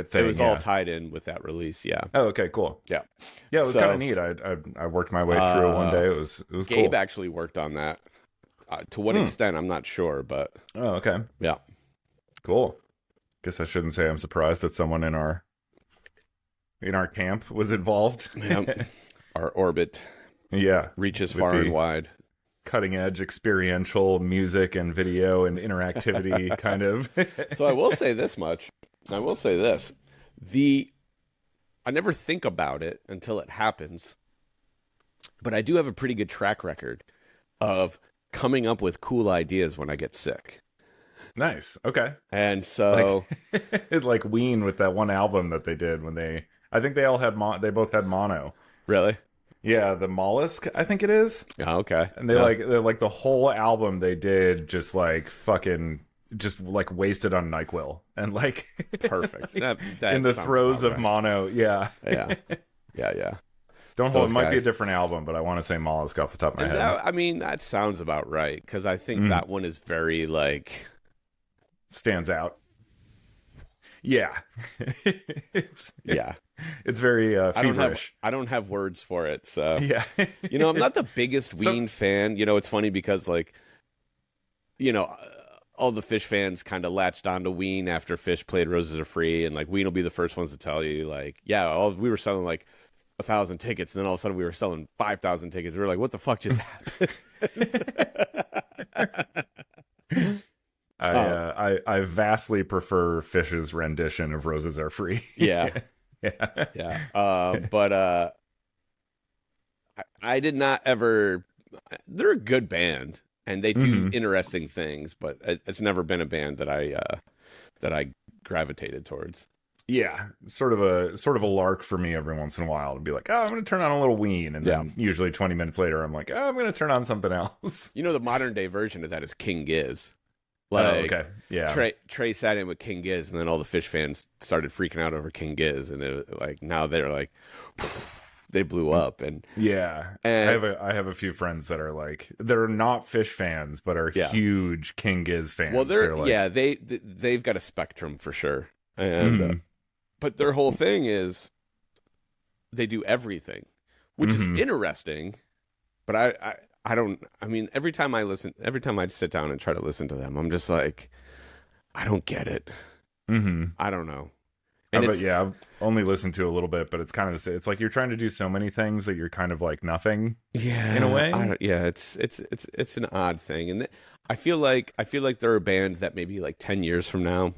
It thing. was all Yeah. tied in with that release. Yeah. Oh, okay, cool. Yeah. Yeah, it was kind So, of neat. I worked my way through it one day. It was Gabe cool. actually worked on that. To what Hmm. extent, I'm not sure, but Oh, okay, yeah. cool. Guess I shouldn't say I'm surprised that someone in our camp was involved. Yep. Our orbit Yeah, reaches with far and the wide. cutting edge experiential music and video and interactivity kind of. So I will say this much. I will say this. I never think about it until it happens, but I do have a pretty good track record of coming up with cool ideas when I get sick. Nice. Okay. And so, Like Ween with that one album that they did when I think they all had they both had mono. really? Yeah, the Mollusk, I think it is. Oh, okay. And they're like the whole album they did just like fucking just like wasted on NyQuil and like Perfect. That in the sounds throes about of right. mono. Yeah. Yeah. Yeah, yeah. Don't hold. Those It might be a guys. different album, but I want to say Mollusk off the top of my And head. that sounds about right because I think that one is very like Stands out. Yeah. it's yeah. it's very feverish. I don't have words for it. So Yeah. I'm not the biggest Ween fan. It's funny because like all the Fish fans kind of latched onto Ween after Fish played Roses Are Free, and like Ween will be the first ones to tell you like, yeah, we were selling like 1,000 tickets, and then all of a sudden we were selling 5,000 tickets. We were like, what the fuck just happened? I vastly prefer Fish's rendition of Roses Are Free. Yeah. Yeah. Yeah. But I did not ever. They're a good band, and they do interesting things, but it's never been a band that I gravitated towards. Yeah, sort of a lark for me every once in a while to be like, oh, I'm going to turn on a little Ween, and then usually 20 minutes later, I'm like, oh, I'm going to turn on something else. The modern day version of that is King Giz. Okay, yeah. Trey sat in with King Giz, and then all the Fish fans started freaking out over King Giz, and now they're like, they blew up, and yeah. And I have a few friends that are like, they're not Fish fans, but are huge King Giz fans. well, they're like, they've got a spectrum for sure, and but their whole thing is they do everything, which is interesting, but I don't. I mean, every time I sit down and try to listen to them, I'm just like, I don't get it. I don't know. And but yeah, I've only listened to a little bit, but it's kind of the same. It's like you're trying to do so many things that you're kind of like nothing. Yeah, in a way. It's an odd thing, and I feel like there are bands that maybe like 10 years from now,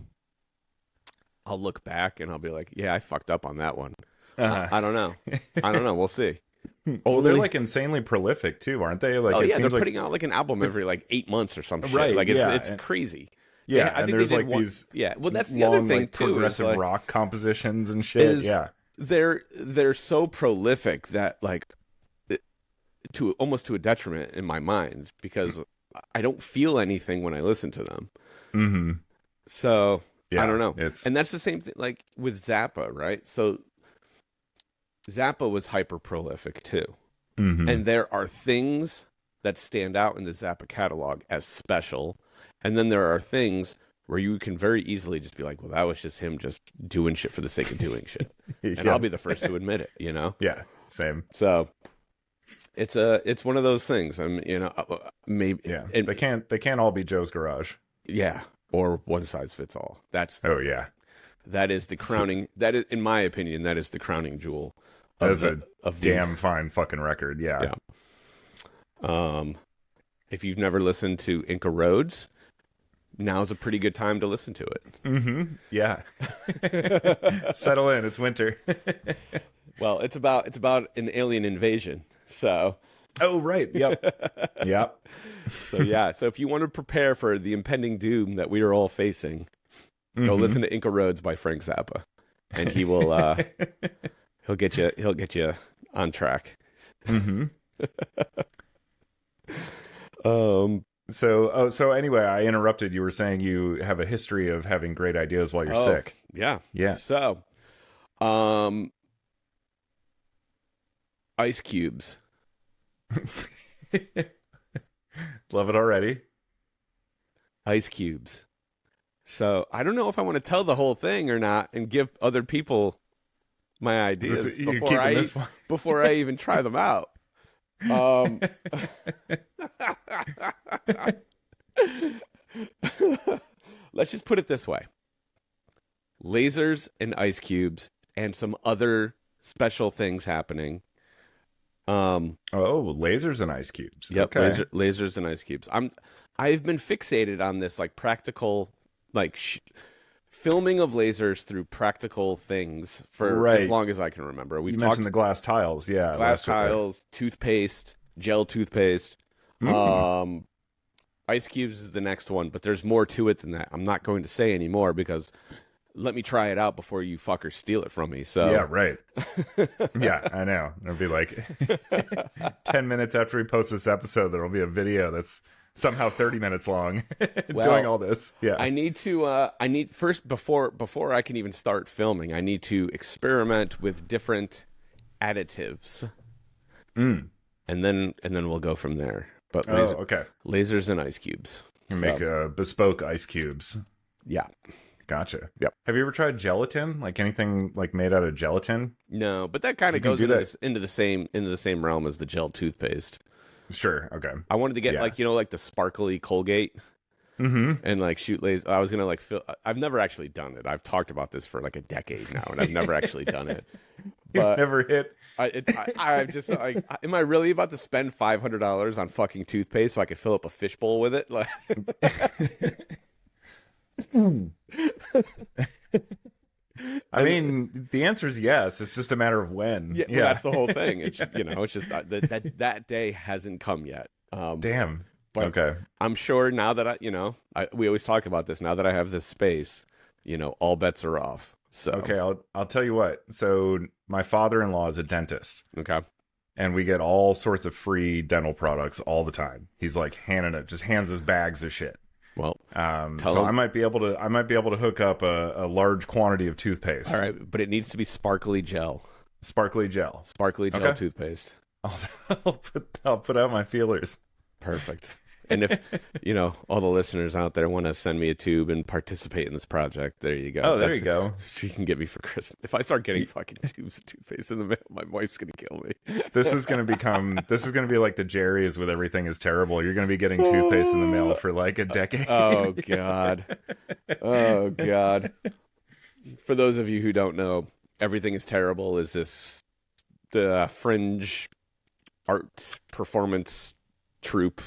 I'll look back and I'll be like, yeah, I fucked up on that one. I don't know. We'll see. Well, they're like insanely prolific too, aren't they? Like, they're putting out like an album every like 8 months or some shit. Right, Like yeah. it's crazy. Yeah, I and think there's they did like these yeah, well, that's the long, other thing like, too. Is progressive like, rock compositions and shit. Yeah, they're so prolific that like to almost to a detriment in my mind because I don't feel anything when I listen to them. So I don't know. And that's the same thing like with Zappa, right? So Zappa was hyper prolific too. And there are things that stand out in the Zappa catalog as special. And then there are things where you can very easily just be like, well, that was just him just doing shit for the sake of doing shit. And I'll be the first to admit it, Yeah, same. So it's one of those things. Maybe they can't all be Joe's Garage. Yeah, or one size fits all. That is the crowning. That is, in my opinion, that is the crowning jewel. That's a damn fine fucking record. Yeah. If you've never listened to Inca Roads, now's a pretty good time to listen to it. Yeah. Settle in. It's winter. Well, it's about an alien invasion. So. Oh right. Yep. Yep. So yeah. So if you want to prepare for the impending doom that we are all facing, go listen to Inca Roads by Frank Zappa, and he will. He'll get you on track. So anyway, I interrupted. You were saying you have a history of having great ideas while you're sick. Yeah. Yeah. So, Ice Cubes. Love it already. Ice Cubes. So I don't know if I want to tell the whole thing or not and give other people my ideas before I even try them out. Let's just put it this way. Lasers and ice cubes and some other special things happening. Lasers and ice cubes. Yep, okay. Lasers and ice cubes. I've been fixated on this like practical filming of lasers through practical things for as long as I can remember. You mentioned the glass tiles, yeah. Glass tiles, toothpaste, gel toothpaste. Ice cubes is the next one, but there's more to it than that. I'm not going to say anymore because let me try it out before you fuckers steal it from me. So yeah, right. Yeah, I know. It'll be like 10 minutes after we post this episode, there'll be a video that's somehow 30 minutes long doing all this. Yeah. I need to first before I can even start filming, I need to experiment with different additives. And then we'll go from there. But lasers and ice cubes. You make bespoke ice cubes. Yeah. Gotcha. Yep. Have you ever tried gelatin? Like anything like made out of gelatin? No, but that kind of goes into the same realm as the gel toothpaste. Sure. Okay. I wanted to get like the sparkly Colgate. And like shoot lasers. I was gonna like I've never actually done it. I've talked about this for like a decade now, and I've never actually done it. But you've never hit. I'm just like, am I really about to spend $500 on fucking toothpaste so I could fill up a fishbowl with it? Like, I mean, the answer is yes. It's just a matter of when. Yeah, well, that's the whole thing. It's just, it's just that day hasn't come yet. Damn. But okay. I'm sure now that we always talk about this. Now that I have this space, all bets are off. So okay, I'll tell you what. So my father-in-law is a dentist. Okay. And we get all sorts of free dental products all the time. He's like just hands us bags of shit. Well, so I might be able to hook up a large quantity of toothpaste. All right, but it needs to be sparkly gel. Sparkly gel toothpaste. I'll put out my feelers. Perfect. And if, all the listeners out there want to send me a tube and participate in this project, there you go. Oh, there you go. She can get me for Christmas. If I start getting fucking tubes of toothpaste in the mail, my wife's going to kill me. This is going to be like the Jerry's with Everything is Terrible. You're going to be getting toothpaste in the mail for like a decade. Oh, God. Oh, God. For those of you who don't know, Everything is Terrible is this fringe art performance troupe.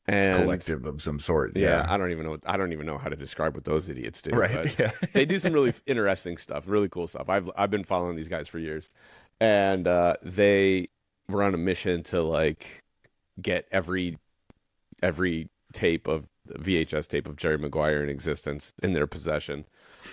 And collective of some sort. Yeah, I don't even know how to describe what those idiots do. Right. But yeah. They do some really interesting stuff, really cool stuff. I've been following these guys for years, and they were on a mission to like get every VHS tape of Jerry Maguire in existence in their possession.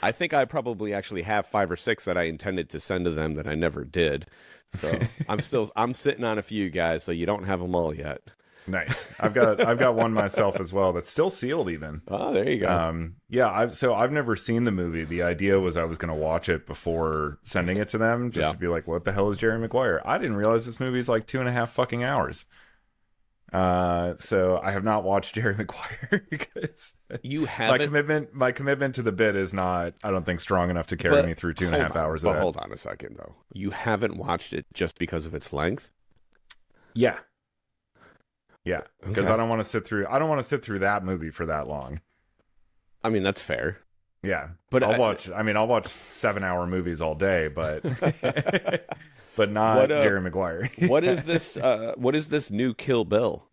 I think I probably actually have 5 or 6 that I intended to send to them that I never did. So I'm sitting on a few, guys. So you don't have them all yet. Nice. I've got one myself as well that's still sealed even. Oh, there you go. I've never seen the movie. The idea was I was going to watch it before sending it to them just to be like, what the hell is Jerry Maguire? I didn't realize this movie is like 2.5 fucking hours. So I have not watched Jerry Maguire because you haven't. My commitment to the bit is not, I don't think, strong enough to carry me through 2.5 hours. But hold on a second though. You haven't watched it just because of its length? Yeah. Yeah, because I don't want to sit through that movie for that long. I mean, that's fair. Yeah, but I'll watch 7-hour movies all day, but but not Jerry Maguire. What is this? What is this new Kill Bill?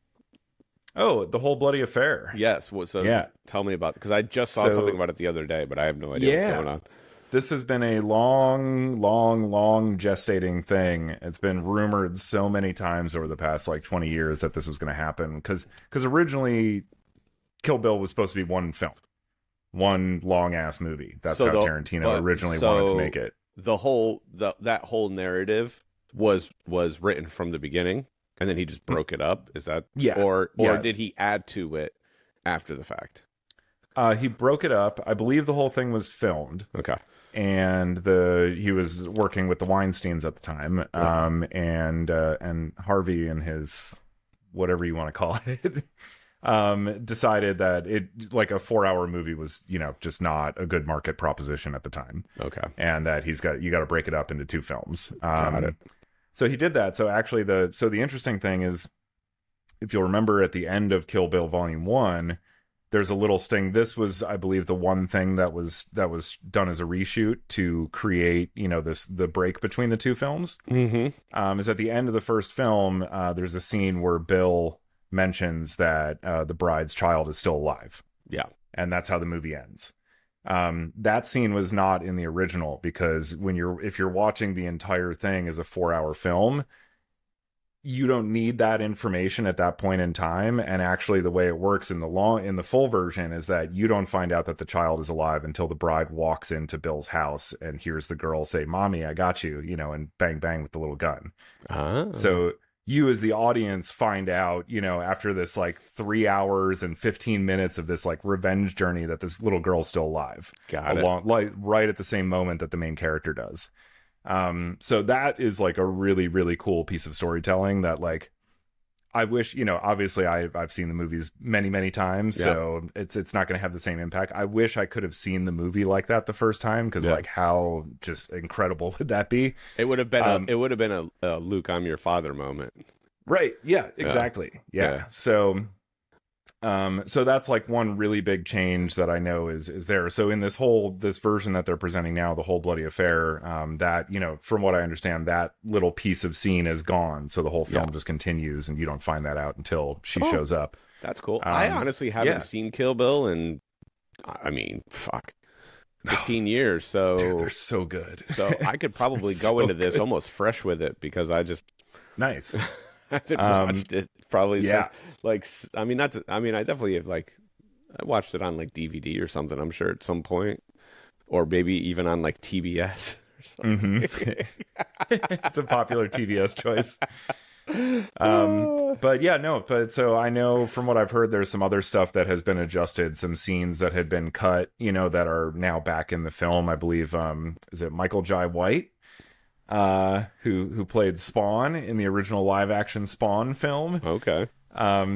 Oh, The Whole Bloody Affair. Yes. Tell me about it, because I just saw something about it the other day, but I have no idea what's going on. This has been a long gestating thing. It's been rumored so many times over the past like 20 years that this was going to happen. Because originally, Kill Bill was supposed to be one film, one long ass movie. That's how Tarantino originally wanted to make it. That whole narrative was written from the beginning, and then he just broke it up. Is that or did he add to it after the fact? He broke it up. I believe the whole thing was filmed. Okay. And he was working with the Weinsteins at the time, and Harvey and his whatever you want to call it, decided that it like a 4-hour movie was, you know, just not a good market proposition at the time. Okay. And that you got to break it up into 2 films. Got it. So he did that. So actually the interesting thing is, if you'll remember at the end of Kill Bill Volume 1, there's a little sting. This was, I believe, the one thing that was done as a reshoot to create, you know, the break between the 2 films. Mm-hmm. Is at the end of the first film, there's a scene where Bill mentions that the bride's child is still alive. Yeah. And that's how the movie ends. That scene was not in the original, because if you're watching the entire thing as a 4-hour film, you don't need that information at that point in time. And actually the way it works in the full version is that you don't find out that the child is alive until the bride walks into Bill's house and hears the girl say, "Mommy, I got you," you know, and bang, bang with the little gun. Oh. So you as the audience find out, you know, after this like 3 hours and 15 minutes of this like revenge journey, that this little girl's still alive. Got it. Like right at the same moment that the main character does. So that is like a really, really cool piece of storytelling that, like, I wish, you know, obviously I've seen the movies many, many times, so it's not going to have the same impact. I wish I could have seen the movie like that the first time, because like how just incredible would that be? It would have been a Luke, I'm your father moment. Right. Yeah, exactly. Yeah. So that's like one really big change that I know is there. So in this version that they're presenting now, the whole bloody affair, that, you know, from what I understand, that little piece of scene is gone. So the whole film just continues, and you don't find that out until she shows up. That's cool. I honestly haven't seen Kill Bill in, I mean, 15 years. So dude, they're so good. So I could probably go into this almost fresh with it, because I just nice. I haven't watched it probably. I definitely have, like, I watched it on like DVD or something, I'm sure, at some point, or maybe even on like TBS or something. It's a popular TBS choice. But so I know from what I've heard, there's some other stuff that has been adjusted, some scenes that had been cut, you know, that are now back in the film. I believe, is it Michael Jai White? Who played Spawn in the original live action Spawn film. Okay.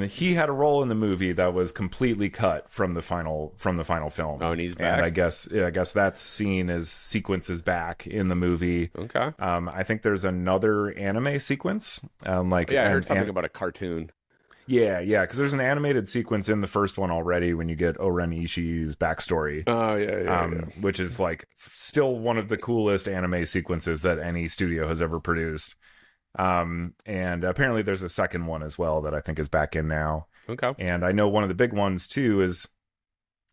He had a role in the movie that was completely cut from the final film. Oh, and he's back. And I guess that scene is sequences back in the movie. Okay. I think there's another anime sequence. I heard something about a cartoon. Yeah, because there's an animated sequence in the first one already when you get Oren Ishii's backstory. Oh, yeah. Which is like still one of the coolest anime sequences that any studio has ever produced. And apparently there's a second one as well that I think is back in now. Okay. And I know one of the big ones too is,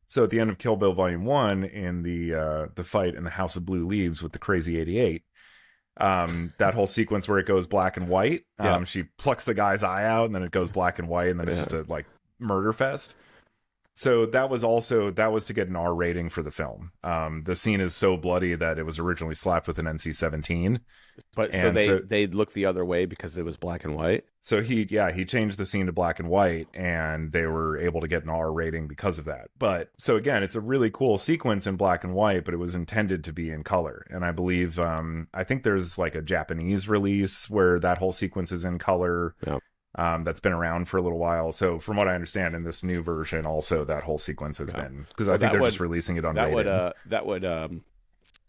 so at the end of Kill Bill Volume 1, in the fight in the House of Blue Leaves with the Crazy 88, that whole sequence where it goes black and white, she plucks the guy's eye out, and then it goes black and white, and then it's just a like murder fest. So that was to get an R rating for the film. The scene is so bloody that it was originally slapped with an NC-17. But they looked the other way because it was black and white. So he changed the scene to black and white, and they were able to get an R rating because of that. But so again, it's a really cool sequence in black and white, but it was intended to be in color. And I believe, I think there's like a Japanese release where that whole sequence is in color. Yeah. That's been around for a little while. So from what I understand, in this new version, also that whole sequence has been, because I think they're just releasing it unrated. That would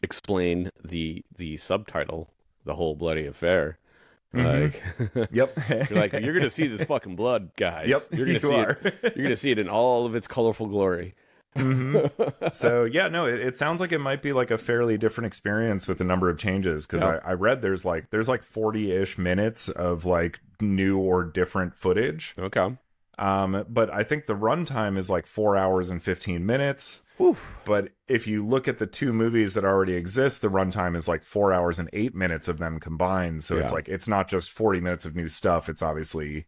explain the subtitle, The Whole Bloody Affair. Like, yep. You're like, you're gonna see this fucking blood, guys. Yep, you're gonna see it. You're gonna see it in all of its colorful glory. So it sounds like it might be like a fairly different experience with the number of changes, because I read there's like 40-ish minutes of like new or different footage. Okay. But I think the runtime is like 4 hours and 15 minutes. Oof. But if you look at the two movies that already exist, the runtime is like 4 hours and 8 minutes of them combined. So it's like, it's not just 40 minutes of new stuff. It's obviously,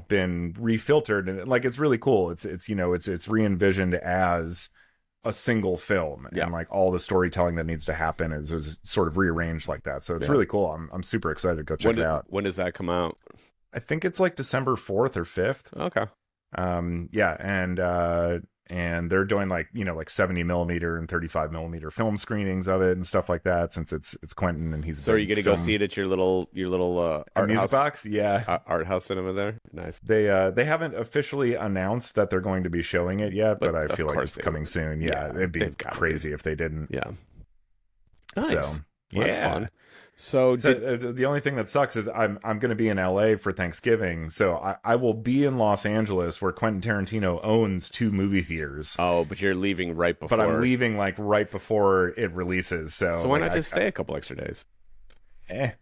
been refiltered, and like, it's really cool. It's re-envisioned as a single film, and like all the storytelling that needs to happen is sort of rearranged like that. So it's really cool. I'm super excited to go check it out. When does that come out? I think it's like December 4th or 5th. Okay. And and they're doing like, you know, like 70 millimeter and 35 millimeter film screenings of it and stuff like that, since it's Quentin and he's So are you gonna go see it at your little art music house box? Yeah. art house cinema there? Nice. They haven't officially announced that they're going to be showing it yet, but I feel like it's coming soon. Yeah, it'd be crazy if they didn't. Yeah. Nice. So, well, that's fun. So the only thing that sucks is I'm going to be in LA for Thanksgiving, so I will be in Los Angeles where Quentin Tarantino owns 2 movie theaters. Oh, but you're leaving right before. But I'm leaving like right before it releases. So why not just stay a couple extra days? You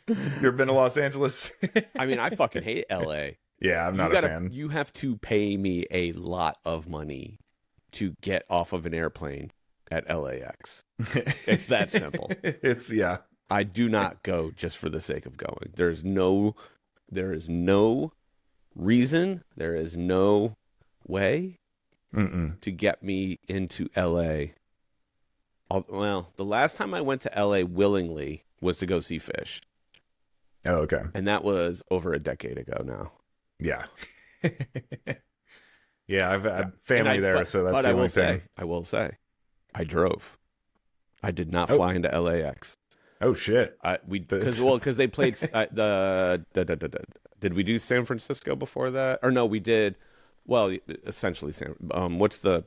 ever been to Los Angeles? I mean, I fucking hate LA. Yeah, I'm not a fan. You have to pay me a lot of money to get off of an airplane at LAX. It's that simple. Yeah. I do not go just for the sake of going. There is no reason, there is no way to get me into LA. Well, the last time I went to LA willingly was to go see Fish. Oh, okay. And that was over a decade ago now. Yeah. Yeah, I've family there, so that's the only thing. I will say, I drove. I did not fly into LAX. Oh shit! Because they played Did we do San Francisco before that? Or no, we did. Well, essentially, what's the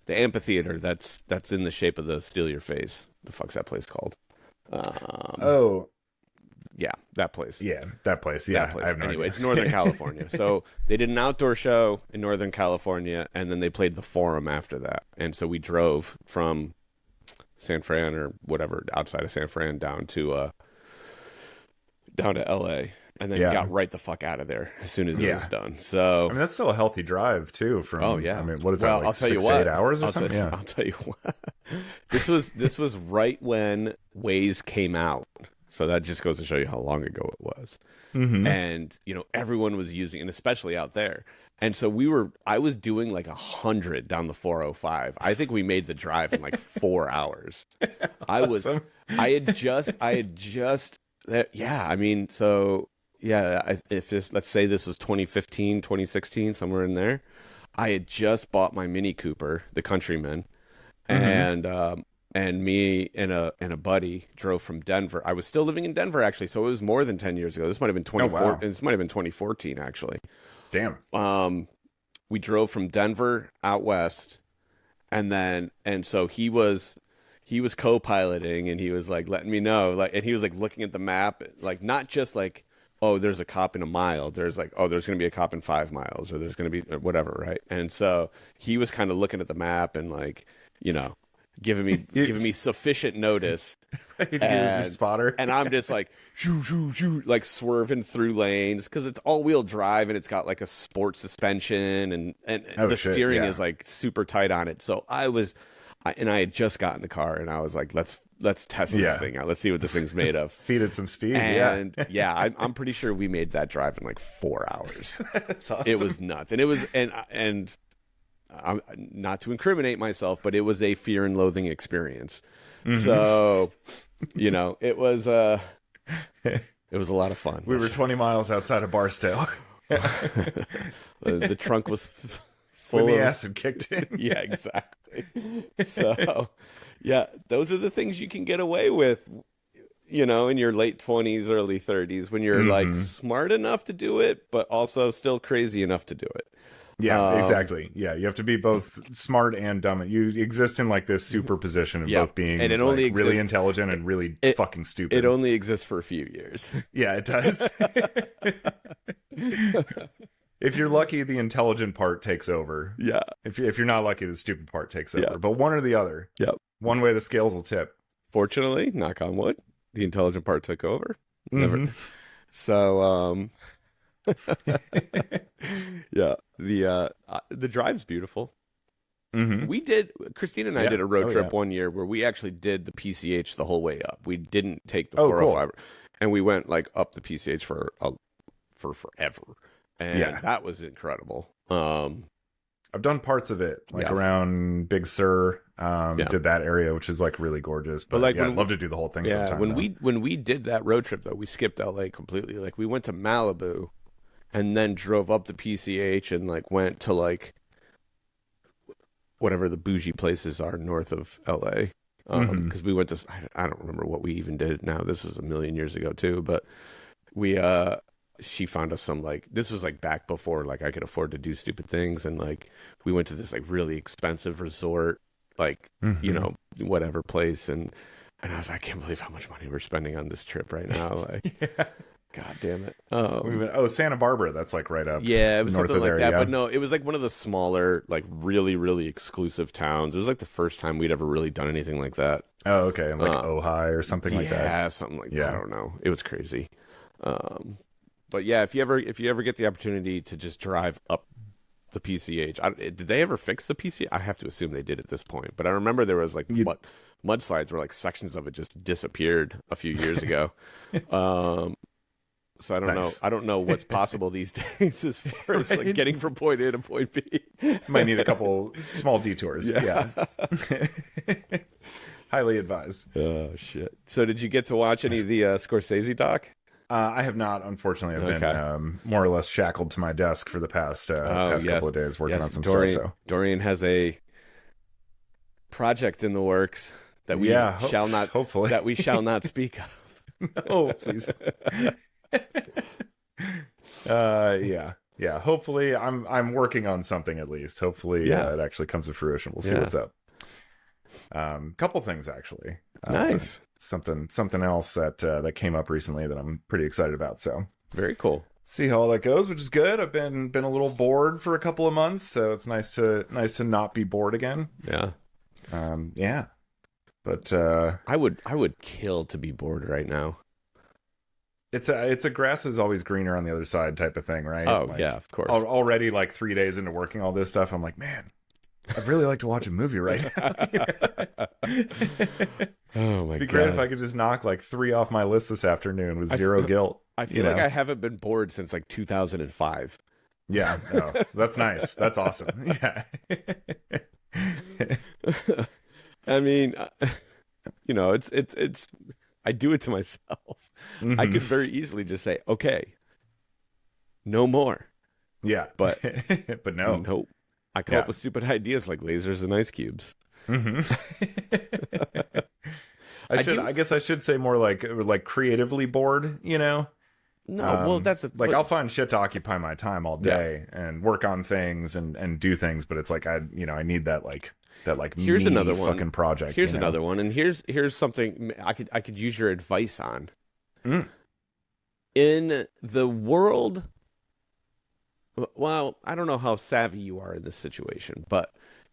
amphitheater that's in the shape of the Steal Your Face? The fuck's that place called? Yeah, that place. Yeah, that place. Yeah, that place. Anyway, it's Northern California. So they did an outdoor show in Northern California, and then they played the Forum after that. And so we drove from San Fran or whatever, outside of San Fran, down to LA, and then got right the fuck out of there as soon as it was done. So I mean, that's still a healthy drive too. From I mean, what is that? Like I'll tell 6 you to what. 8 hours or something. I'll tell you what. This was right when Waze came out. So that just goes to show you how long ago it was. Mm-hmm. And, you know, everyone was using, and especially out there. And so I was doing like 100 down the 405. I think we made the drive in like 4 hours. Awesome. Let's say this was 2015, 2016, somewhere in there. I had just bought my Mini Cooper, the Countryman. And me and a buddy drove from Denver. I was still living in Denver, actually, so it was more than 10 years ago. This might have been 2014. This might have been 2014, actually. Damn. We drove from Denver out west, and so he was co-piloting, and he was like letting me know, like, and he was like looking at the map, like not just like, oh, there's a cop in a mile. There's like, oh, there's going to be a cop in 5 miles, or there's going to be whatever, right? And so he was kind of looking at the map and like, you know, giving me sufficient notice. He was your spotter. And I'm just like shoo, shoo, shoo, like swerving through lanes because it's all-wheel drive and it's got like a sport suspension and the steering is like super tight on it. So I had just gotten the car and I was like, let's test this thing out. Let's see what this thing's made of. Feed it some speed. And I'm pretty sure we made that drive in like 4 hours. That's awesome. It was nuts. And it was and I'm not to incriminate myself, but it was a fear and loathing experience. Mm-hmm. So, you know, it was a lot of fun. We were 20 miles outside of Barstow. The trunk was full when the of acid kicked in. Yeah, exactly. So, yeah, those are the things you can get away with, you know, in your late 20s, early 30s, when you're like smart enough to do it, but also still crazy enough to do it. Yeah, exactly. Yeah, you have to be both smart and dumb. You exist in like this superposition of both being and it only exists, really intelligent and really fucking stupid. It only exists for a few years. Yeah, it does. If you're lucky, the intelligent part takes over. Yeah. If you're not lucky, the stupid part takes over. But one or the other. Yep. One way the scales will tip. Fortunately, knock on wood, the intelligent part took over. Never. So, yeah, the drive's beautiful. Christina and I did a road trip one year where we actually did the PCH the whole way up. We didn't take the 405 and we went like up the PCH for forever. And that was incredible. I've done parts of it, like around Big Sur. Did that area, which is like really gorgeous. But like, I'd love to do the whole thing. Yeah, sometime, when we did that road trip though, we skipped LA completely. Like we went to Malibu, and then drove up the PCH and like went to like whatever the bougie places are north of LA. Because we went to, I don't remember what we even did now. This was a million years ago too, but she found us some, like, this was like back before like I could afford to do stupid things, and like we went to this like really expensive resort, like you know, whatever place, and I was like, I can't believe how much money we're spending on this trip right now. Like, Yeah. God damn it. Santa Barbara, that's like right up. Yeah, it was north something of like there, that. yeah. But no, it was like one of the smaller, like really, really exclusive towns. It was like the first time we'd ever really done anything like that. Oh, okay. Like Ojai or something like that. Yeah, something like that. Yeah. I don't know. It was crazy. But yeah, if you ever get the opportunity to just drive up the PCH, did they ever fix the PCH? I have to assume they did at this point. But I remember there was like mudslides where like sections of it just disappeared a few years ago. So I don't know. I don't know what's possible these days as far as like getting from point A to point B. Might need a couple small detours. Yeah. Highly advised. Oh shit! So did you get to watch any of the Scorsese doc? I have not, unfortunately. I've been more or less shackled to my desk for the past couple of days working on some stuff. So Dorian has a project in the works that we shall not speak of. No, please. Yeah. Hopefully, I'm working on something at least. Hopefully, it actually comes to fruition. We'll see what's up. Couple things actually. Nice. Something else that came up recently that I'm pretty excited about. So very cool. See how all that goes, which is good. I've been a little bored for a couple of months, so it's nice to not be bored again. Yeah. Yeah. But I would kill to be bored right now. It's a grass is always greener on the other side type of thing, right? Oh, yeah, of course. Already like 3 days into working all this stuff, I'm like, man, I'd really like to watch a movie right now. Oh my god! It'd be great if I could just knock like 3 off my list this afternoon with zero guilt. I feel like I haven't been bored since like 2005. Yeah, that's nice. That's awesome. Yeah. I mean, you know, it's I do it to myself. I could very easily just say, okay, no more. Yeah. But but no. Nope. I come up with stupid ideas like lasers and ice cubes. I guess I should say more like creatively bored, you know? No, well, that's I'll find shit to occupy my time all day and work on things and do things, but it's like I need that here's another one fucking project. Here's another one, and here's something I could use your advice on. In the world, well, I don't know how savvy you are in this situation, but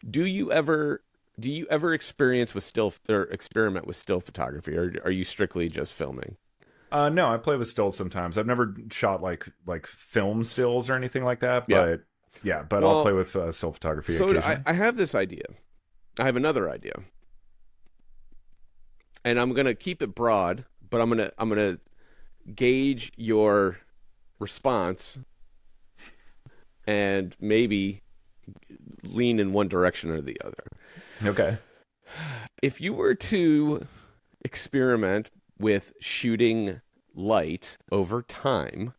do you ever experiment with still photography, or are you strictly just filming? No, I play with stills sometimes. I've never shot like film stills or anything like that, but I'll play with still photography. So I have this idea. I have another idea, and I'm gonna keep it broad, but I'm gonna gauge your response and maybe lean in one direction or the other. Okay. If you were to experiment with shooting light over time,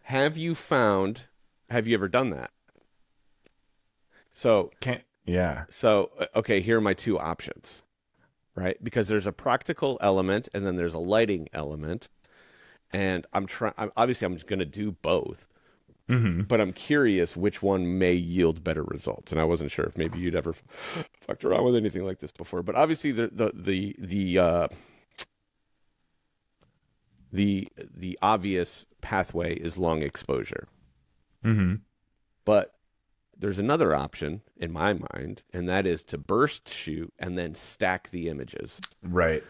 have you ever done that? So okay, here are my two options, right? Because there's a practical element and then there's a lighting element, and I'm going to do both. But I'm curious which one may yield better results, and I wasn't sure if maybe you'd ever fucked around with anything like this before. But obviously, the obvious pathway is long exposure. But there's another option in my mind, and that is to burst shoot and then stack the images. Right.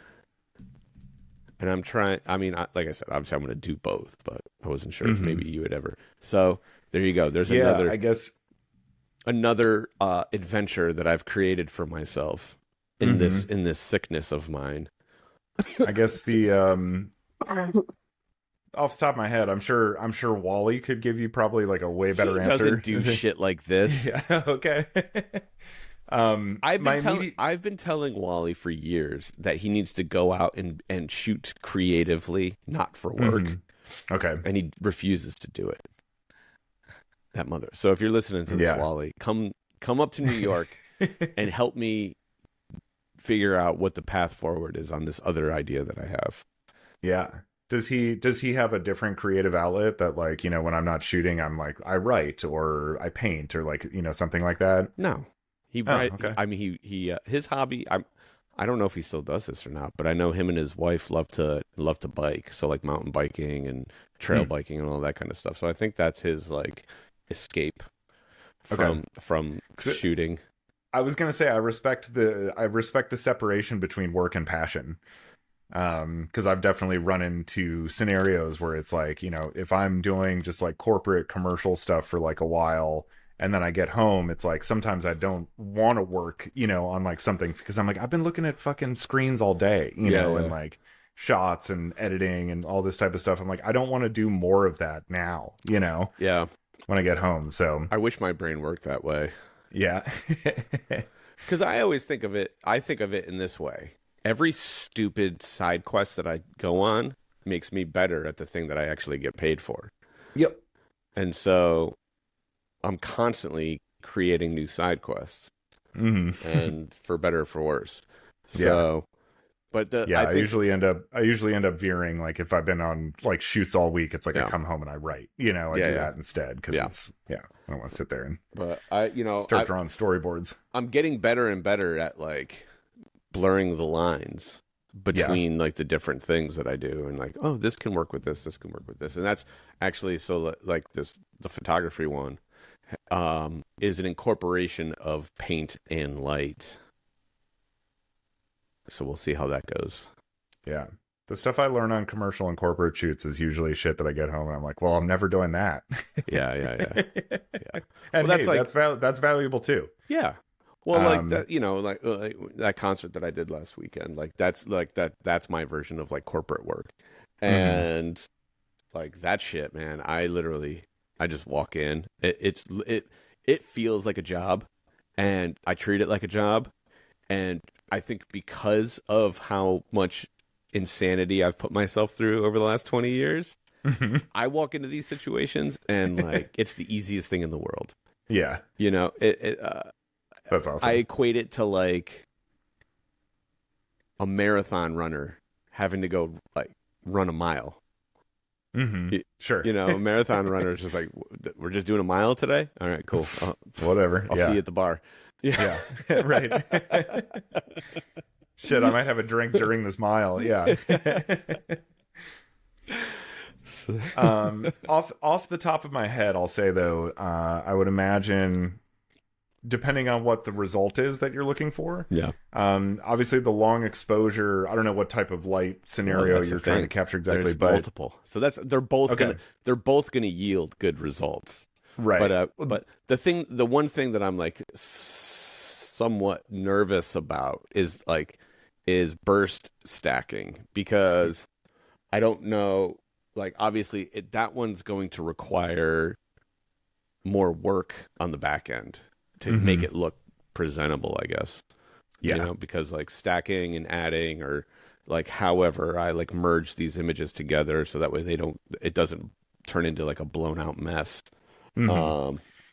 And I'm trying, like I said, obviously I'm going to do both, but I wasn't sure if maybe you would ever. So there you go. There's another adventure that I've created for myself in this sickness of mine. I guess off the top of my head, I'm sure Wally could give you probably like a way better answer. Doesn't do shit like this. Yeah. Okay. I've been telling Wally for years that he needs to go out and shoot creatively, not for work. Okay. and he refuses to do it. That mother. So if you're listening to this, Wally, come up to New York and help me figure out what the path forward is on this other idea that I have. Yeah. Does he have a different creative outlet that, like, you know, when I'm not shooting, I'm like, I write or I paint or, like, you know, something like that? No. Okay. I mean, he his hobby, I don't know if he still does this or not, but I know him and his wife love to bike. So like mountain biking and trail biking and all that kind of stuff. So I think that's his like escape from shooting. I was gonna say I respect the separation between work and passion, because I've definitely run into scenarios where it's like, you know, if I'm doing just like corporate commercial stuff for like a while and then I get home, it's like sometimes I don't want to work, you know, on like something because I'm like, I've been looking at fucking screens all day, you know, and like shots and editing and all this type of stuff. I'm like, I don't want to do more of that now, you know. Yeah. When I get home. So I wish my brain worked that way. Yeah. Because I always think of it in this way. Every stupid side quest that I go on makes me better at the thing that I actually get paid for. Yep. And so I'm constantly creating new side quests. Mm-hmm. And for better or for worse. So but I usually end up veering, like if I've been on like shoots all week, it's like I come home and I write, you know, I do that instead because it's I don't want to sit there and start drawing storyboards. I'm getting better and better at like blurring the lines between like the different things that I do and like, oh, this can work with this can work with this. And that's actually like the photography one is an incorporation of paint and light. So we'll see how that goes. Yeah. The stuff I learn on commercial and corporate shoots is usually shit that I get home and I'm like, well, I'm never doing that. Yeah. And well, that's valuable too. Yeah. Well, like that, you know, like that concert that I did last weekend, like that's my version of like corporate work. And like that shit, man, I just walk in. It feels like a job and I treat it like a job. And I think because of how much insanity I've put myself through over the last 20 years, I walk into these situations and like it's the easiest thing in the world. Yeah. You know, that's awesome. I equate it to like a marathon runner having to go like run a mile. Sure. You know, a marathon runner is just like, we're just doing a mile today? All right, cool. Whatever. I'll see you at the bar. Yeah. Right. Shit, I might have a drink during this mile. Yeah. Off the top of my head, I'll say though, I would imagine, depending on what the result is that you're looking for. Yeah. Obviously the long exposure, I don't know what type of light scenario you're trying to capture exactly, There's but multiple. So they're both gonna yield good results. Right. But the one thing that I'm like somewhat nervous about is burst stacking, because I don't know, like obviously that one's going to require more work on the back end to make it look presentable, I guess. Yeah. You know, because like stacking and adding, or like however I like merge these images together so that way it doesn't turn into like a blown out mess.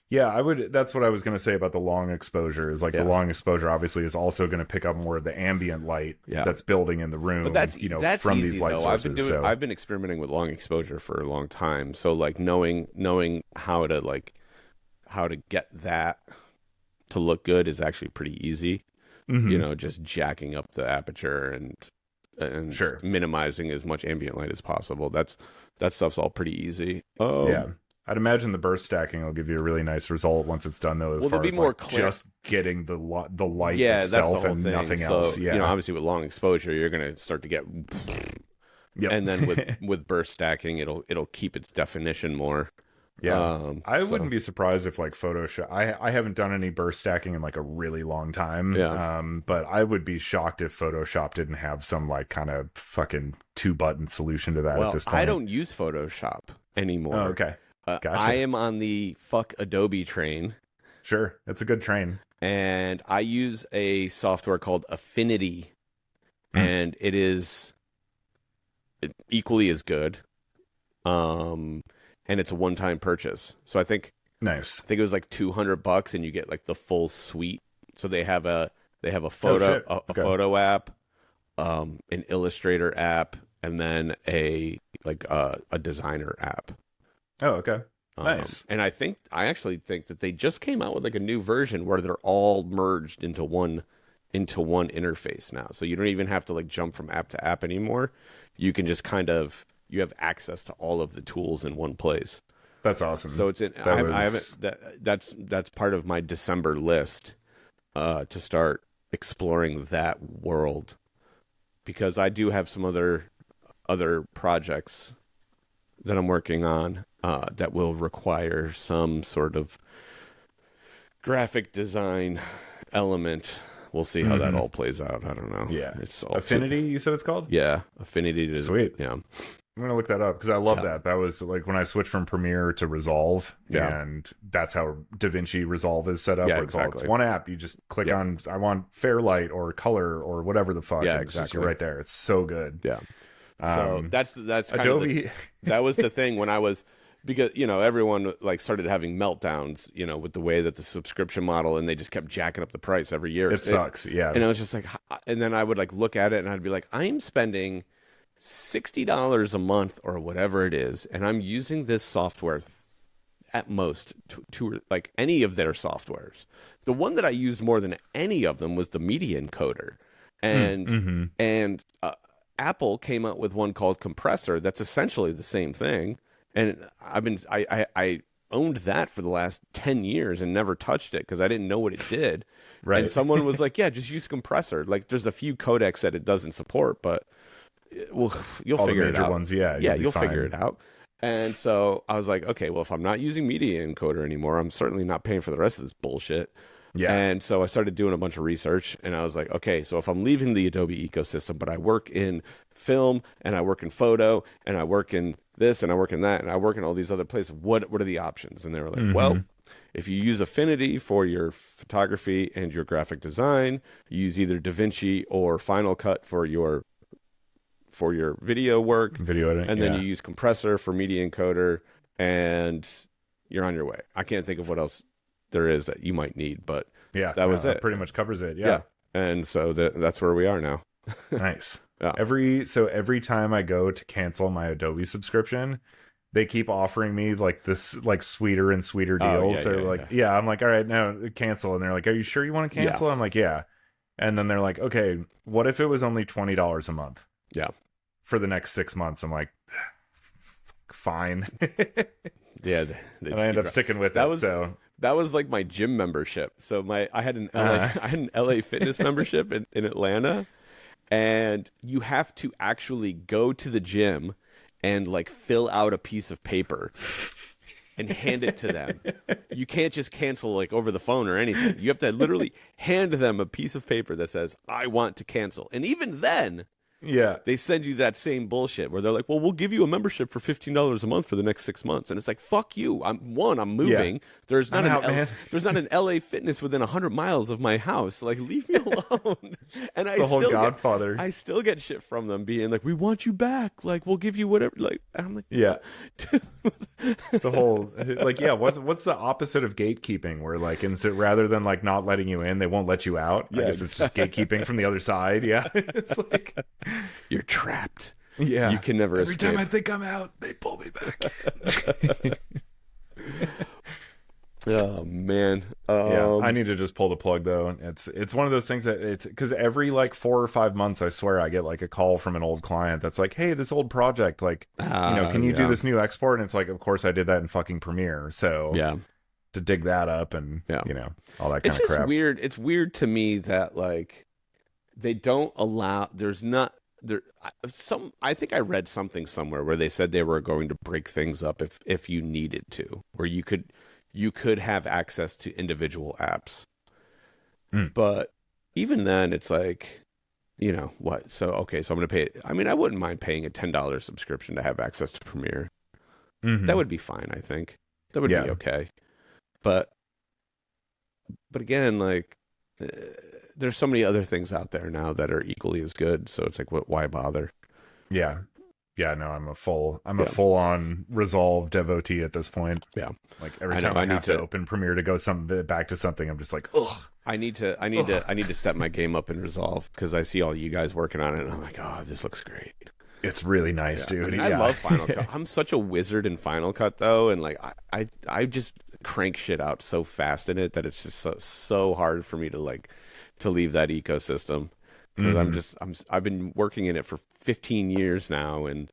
Yeah, that's what I was going to say about the long exposure, is like the long exposure obviously is also going to pick up more of the ambient light that's building in the room. But that's from easy, these light sources. I've been experimenting with long exposure for a long time. So like knowing how to get that to look good is actually pretty easy. You know, just jacking up the aperture and sure, minimizing as much ambient light as possible. That stuff's all pretty easy. Yeah. I'd imagine the burst stacking will give you a really nice result once it's done, though. As far as like just getting the light itself and nothing else. Yeah, you know, obviously with long exposure, you're going to start to get. Yep. And then with burst stacking, it'll keep its definition more. Yeah, I wouldn't be surprised if like Photoshop. I haven't done any burst stacking in like a really long time. Yeah. But I would be shocked if Photoshop didn't have some like kind of fucking 2-button solution to that at this point. I don't use Photoshop anymore. Oh, okay. Gotcha. I am on the fuck Adobe train. Sure, it's a good train. And I use a software called and it's a one-time purchase. So I think Nice. it was like $200, and you get like the full suite. So they have a photo photo app, an Illustrator app, and then a designer app. Oh, okay. Nice. And I actually think that they just came out with like a new version where they're all merged into one interface now. So you don't even have to like jump from app to app anymore. You can just you have access to all of the tools in one place. That's awesome. So it's that's part of my December list to start exploring that world, because I do have some other projects that I'm working on that will require some sort of graphic design element. We'll see how that all plays out. I don't know. Yeah. It's all Affinity, you said it's called? Yeah. Affinity. Sweet. Yeah. I'm going to look that up because I love that. That was like when I switched from Premiere to Resolve, and that's how DaVinci Resolve is set up. Yeah, where it's one app. You just click on, I want Fairlight or color or whatever the fuck. Yeah, and exactly. It's just right there. It's so good. Yeah. So that's kind Adobe. That was the thing when I was, because, everyone like started having meltdowns, with the way that the subscription model, and they just kept jacking up the price every year. It sucks. Yeah. And I was just like, and then I would like look at it and I'd be like, I'm spending $60 a month or whatever it is, and I'm using this software at most to like any of their softwares. The one that I used more than any of them was the Media Encoder, and Apple came out with one called Compressor that's essentially the same thing, and I owned that for the last 10 years and never touched it because I didn't know what it did. Right. And someone was like, yeah, just use Compressor. Like, there's a few codecs that it doesn't support, but you'll All figure the it major out. Ones, yeah, you'll figure it out. And so I was like, okay, well, if I'm not using Media Encoder anymore, I'm certainly not paying for the rest of this bullshit. Yeah. And so I started doing a bunch of research, and I was like, okay, so if I'm leaving the Adobe ecosystem, but I work in film, and I work in photo, and I work in this, and I work in that, and I work in all these other places, what are the options? And they were like, well, if you use Affinity for your photography and your graphic design, you use either DaVinci or Final Cut for your video work, video editing, and then you use Compressor for Media Encoder, and you're on your way. I can't think of what else there is that you might need, but that was it. Pretty much covers it. Yeah. And so that's where we are now. Nice. Yeah. Every time I go to cancel my Adobe subscription, they keep offering me like this, like sweeter and sweeter deals. I'm like, all right, no, cancel. And they're like, are you sure you want to cancel? I'm like, yeah. And then they're like, okay, what if it was only $20 a month? Yeah. For the next 6 months. I'm like, fine. Yeah. And I end up sticking with that. That was like my gym membership. So I had an LA Fitness membership in Atlanta, and you have to actually go to the gym and like fill out a piece of paper and hand it to them. You can't just cancel like over the phone or anything. You have to literally hand them a piece of paper that says, I want to cancel. And even then, they send you that same bullshit where they're like, well, we'll give you a membership for $15 a month for the next 6 months. And it's like, fuck you. I'm moving. Yeah. There's not an LA Fitness within 100 miles of my house. Like, leave me alone. And the whole Godfather. I still get shit from them being like, we want you back. Like, we'll give you whatever. Like, and I'm like, yeah. The whole like, yeah. What's the opposite of gatekeeping? Where like, rather than like not letting you in, they won't let you out. I guess it's just gatekeeping from the other side. Yeah. It's like, you're trapped. Yeah. You can never escape. Every time I think I'm out, they pull me back in. Oh man. I need to just pull the plug though. It's one of those things that it's because every like 4 or 5 months, I swear I get like a call from an old client that's like, hey, this old project, like, can you do this new export? And it's like, of course I did that in fucking Premiere. So to dig that up and all that kind of crap. It's just weird. It's weird to me that like they don't allow. I think I read something somewhere where they said they were going to break things up if you needed to, where you could have access to individual apps. But even then, it's like, what? So okay, so I'm going to pay. I mean, I wouldn't mind paying a $10 subscription to have access to Premiere. That would be fine. I think that would be okay. But again, like. There's so many other things out there now that are equally as good. So it's like, why bother? Yeah. Yeah, no, I'm a full on Resolve devotee at this point. Yeah. Like every time I have to open Premiere to go back to something, I'm just like, ugh. I need to step my game up in Resolve, because I see all you guys working on it, and I'm like, oh, this looks great. It's really nice, dude. I love Final Cut. I'm such a wizard in Final Cut, though, and like I just crank shit out so fast in it that it's just so hard for me to leave that ecosystem, because I've been working in it for 15 years now, and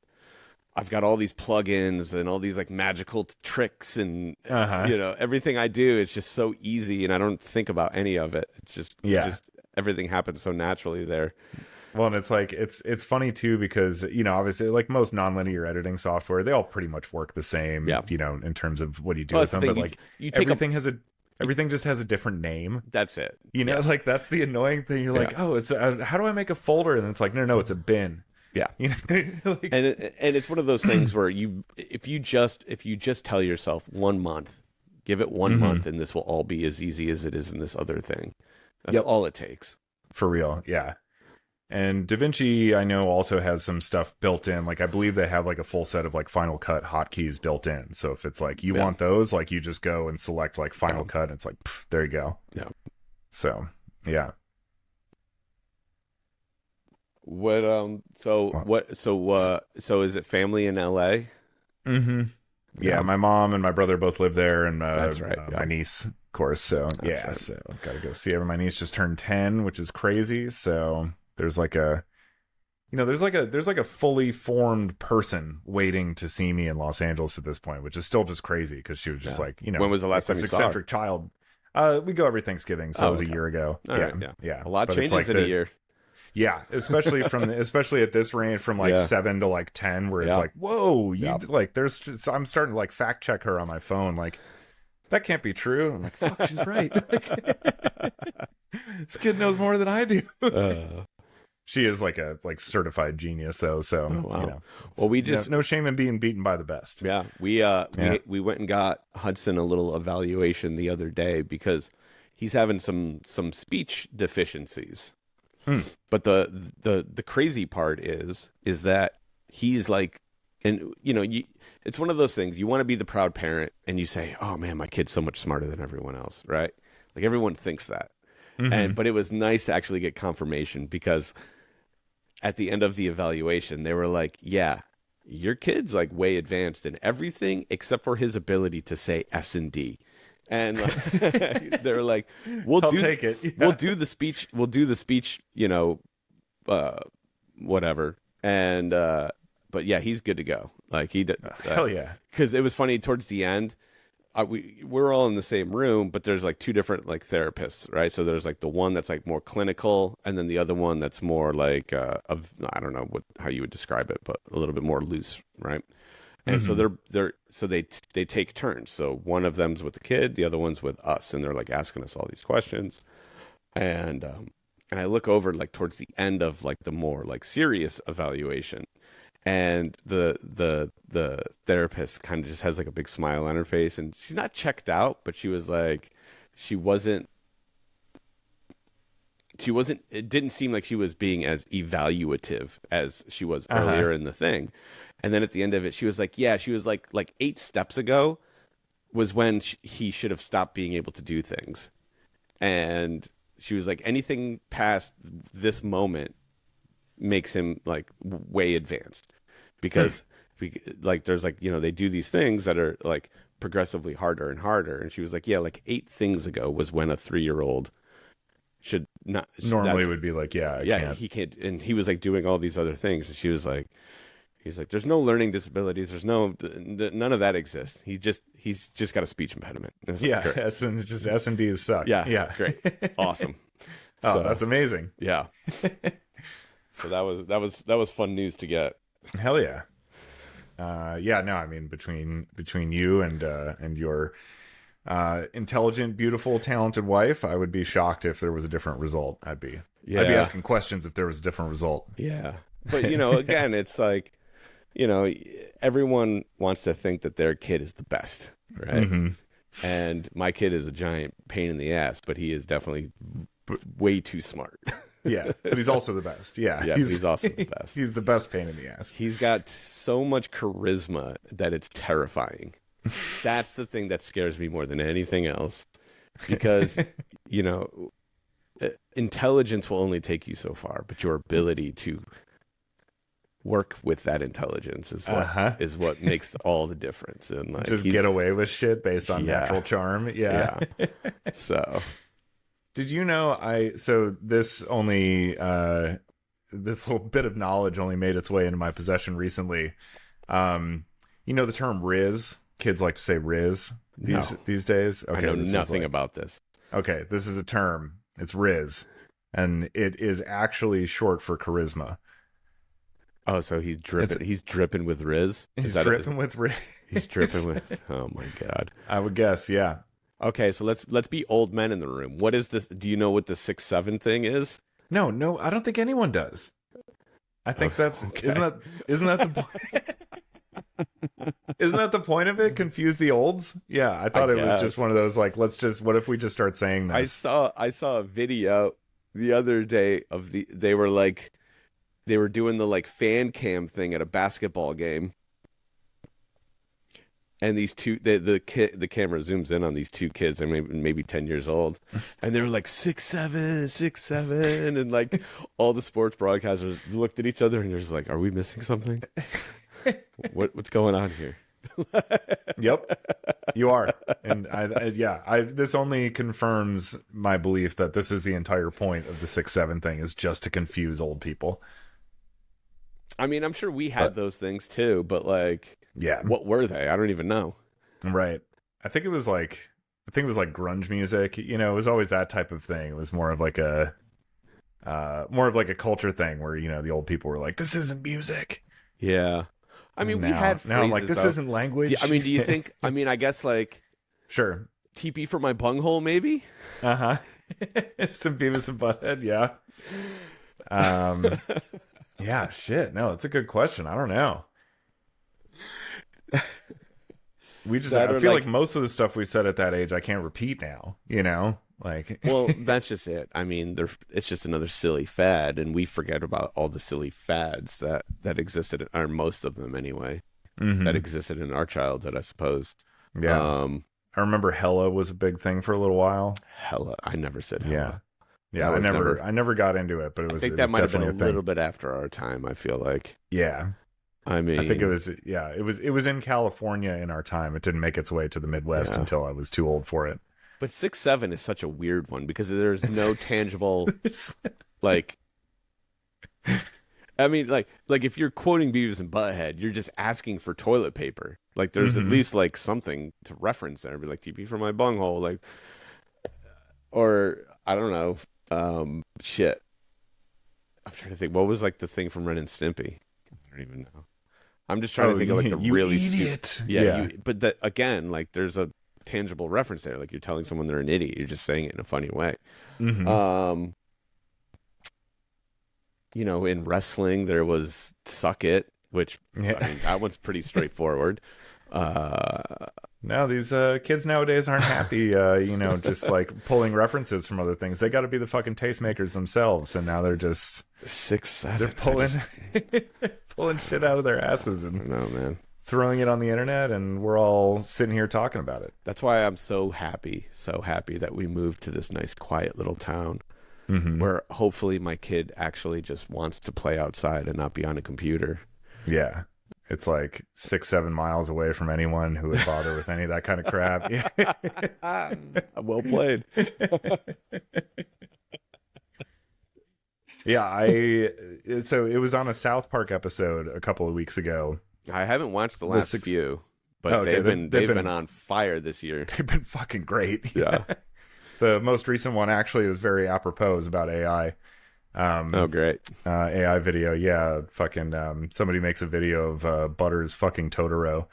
I've got all these plugins and all these like magical tricks, and everything I do is just so easy, and I don't think about any of it. It's just everything happens so naturally there. Well, and it's like it's funny too, because obviously, like most nonlinear editing software, they all pretty much work the same. Yeah. In terms of what you do with them, but like everything just has a different name. That's it. Like that's the annoying thing. You're like, oh, it's how do I make a folder? And it's like, no, it's a bin. Yeah. Like, and it's one of those things where if you just tell yourself 1 month, give it 1 month, and this will all be as easy as it is in this other thing. That's all it takes. For real. Yeah. And DaVinci, I know, also has some stuff built in. Like, I believe they have like a full set of like Final Cut hotkeys built in. So if it's like you want those, like you just go and select like Final Cut, and it's like, there you go. Yeah. So yeah. So is it family in LA? Mm-hmm. Yeah, my mom and my brother both live there, and that's right. My niece, of course. So so I've got to go see her. My niece just turned 10, which is crazy. So there's like a there's like a fully formed person waiting to see me in Los Angeles at this point, which is still just crazy, because she was just like, when was the last time you saw her? Eccentric child. We go every Thanksgiving, so it was a year ago. Yeah. A lot changes in a year. Yeah, especially at this range from like 7 to like 10, where it's like, whoa, like I'm starting to like fact check her on my phone, like that can't be true. I'm like, fuck, she's right. This kid knows more than I do. She is like a certified genius though, so well, we just no shame in being beaten by the best. Yeah, we went and got Hudson a little evaluation the other day, because he's having some speech deficiencies. But the crazy part is that he's like, and it's one of those things, you want to be the proud parent, and you say, oh man, my kid's so much smarter than everyone else, right? Like everyone thinks that. But it was nice to actually get confirmation, because at the end of the evaluation, they were like, yeah, your kid's like way advanced in everything except for his ability to say S&D. And they're like, we'll take it. Yeah. We'll do the speech, whatever. And but yeah, he's good to go. Like hell yeah. Because it was funny towards the end. We're all in the same room, but there's like two different like therapists, right? So there's like the one that's like more clinical, and then the other one that's more like I don't know how you would describe it, but a little bit more loose, right? And so they take turns. So one of them's with the kid, the other one's with us, and they're like asking us all these questions. And I look over like towards the end of like the more like serious evaluation, and the therapist kind of just has like a big smile on her face, and she's not checked out, but she was like, it didn't seem like she was being as evaluative as she was earlier in the thing. And then at the end of it, she was like, 8 steps ago was when he should have stopped being able to do things. And she was like, anything past this moment makes him like way advanced, because there's like, they do these things that are like progressively harder and harder. And she was like, 8 things ago was when a 3-year-old should not normally would be like, can't. He can't. And he was like doing all these other things. And he's like, there's no learning disabilities. There's none of that exists. He's just got a speech impediment. Like, S&D suck. Yeah. Great. Awesome. That's amazing. Yeah. So that was fun news to get. Hell yeah. No, I mean, between you and your intelligent, beautiful, talented wife, I would be shocked if there was a different result. I'd be asking questions if there was a different result. Yeah. But again, it's like, everyone wants to think that their kid is the best, right? And my kid is a giant pain in the ass, but he is definitely way too smart. Yeah, but he's also the best. Yeah, Yeah, he's also the best. He's the best pain in the ass. He's got so much charisma that it's terrifying. That's the thing that scares me more than anything else. Because, intelligence will only take you so far, but your ability to work with that intelligence is what makes all the difference. And like, just get away with shit based on natural charm. Yeah. So, did you know this little bit of knowledge only made its way into my possession recently. The term Riz? Kids like to say Riz these days. Okay, I know nothing about this. Okay, this is a term. It's Riz, and it is actually short for charisma. Oh, so he's dripping. He's dripping with Riz. He's dripping with Riz. He's dripping with. Oh my god. I would guess, yeah. Okay, so let's be old men in the room. What is this? Do you know what the 6'7" thing is? No, I don't think anyone does. I think that's okay. Isn't that the point? Isn't that the point of it? Confuse the olds? Yeah, I thought it was just one of those like, what if we just start saying this? I saw a video the other day of they were doing the like fan cam thing at a basketball game. And these two, the camera zooms in on these two kids. They're maybe 10 years old, and they're like 6'7", 6'7", and like all the sports broadcasters looked at each other and they're just like, "Are we missing something? What's going on here?" Yep, you are, and this only confirms my belief that this is the entire point of the 6'7" thing, is just to confuse old people. I mean, I'm sure we had those things too, but like. Yeah. What were they? I don't even know. Right. I think it was like grunge music. It was always that type of thing. It was more of like a culture thing where, the old people were like, this isn't music. Yeah. I mean, we had phrases. Now I'm like, this isn't language. I mean, do you think, I guess like. Sure. TP for my bunghole, maybe? Uh-huh. Some Beavis and Butthead, yeah. Yeah, shit. No, that's a good question. I don't know. I feel like most of the stuff we said at that age I can't repeat now, like. Well, that's just it. I mean, it's just another silly fad, and we forget about all the silly fads that existed, or most of them anyway, that existed in our childhood, I suppose. Yeah. I remember Hella was a big thing for a little while. Hella, I never said Hella. Yeah, I never got into it, but it was. I think that might have been a little bit after our time. I feel like. Yeah. I mean, I think it was. Yeah, it was in California in our time. It didn't make its way to the Midwest until I was too old for it. But 6'7" is such a weird one because there's no tangible, like. I mean, like if you're quoting Beavis and Butthead, you're just asking for toilet paper. Like there's at least like something to reference there. Be like TP for my bunghole, like, or I don't know, shit. I'm trying to think. What was like the thing from Ren and Stimpy? I don't even know. I'm just trying to think of like the really stupid. Yeah. But again, like there's a tangible reference there. Like you're telling someone they're an idiot. You're just saying it in a funny way. In wrestling there was Suck It, which I mean, that one's pretty straightforward. No, these kids nowadays aren't happy, just like pulling references from other things. They got to be the fucking tastemakers themselves, and now they're just 6'7". They're pulling shit out of their asses and throwing it on the internet, and we're all sitting here talking about it. That's why I'm so happy that we moved to this nice, quiet little town where hopefully my kid actually just wants to play outside and not be on a computer. Yeah. It's like 6-7 miles away from anyone who would bother with any of that kind of crap. Well played. Yeah, so it was on a South Park episode a couple of weeks ago. I haven't watched the last few, but they've been on fire this year. They've been fucking great. Yeah. The most recent one actually was very apropos, about AI. Oh, great. AI video. Yeah. Fucking, somebody makes a video of, Butters fucking Totoro,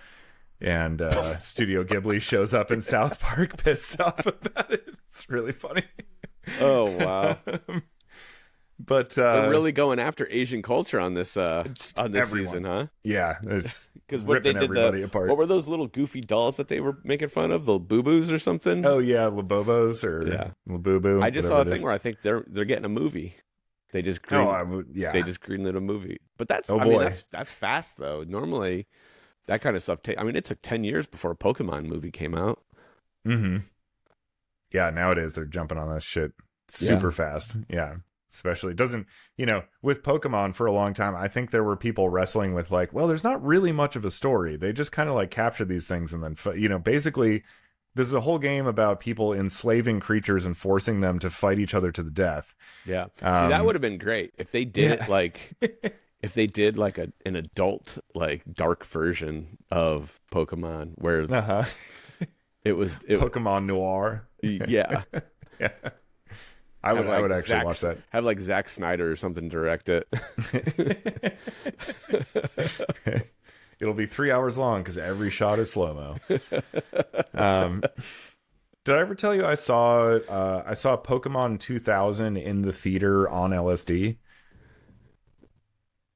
and, Studio Ghibli shows up in South Park pissed off about it. It's really funny. Oh, wow. But, they're really going after Asian culture on this season, huh? Yeah. Because what they did, what were those little goofy dolls that they were making fun of? The Boo-Boos or something? Oh, yeah. Labobos or Labubu. I just saw a thing where I think they're getting a movie. They just yeah. they just greenlit a movie. But that's Oh I mean boy. that's fast though. Normally that kind of stuff I mean it took 10 years before a Pokemon movie came out. Mm-hmm. Yeah, nowadays they're jumping on that shit super fast. Yeah. Especially doesn't, with Pokemon for a long time, I think there were people wrestling with like, well, there's not really much of a story. They just kind of like capture these things and then, basically this is a whole game about people enslaving creatures and forcing them to fight each other to the death. Yeah. See, that would have been great if they did it like if they did like an adult like dark version of Pokemon where it was Pokemon Noir. Yeah. Yeah. I would actually watch that. Have like Zack Snyder or something direct it. It'll be 3 hours long because every shot is slow-mo. Did I ever tell you I saw Pokemon 2000 in the theater on LSD?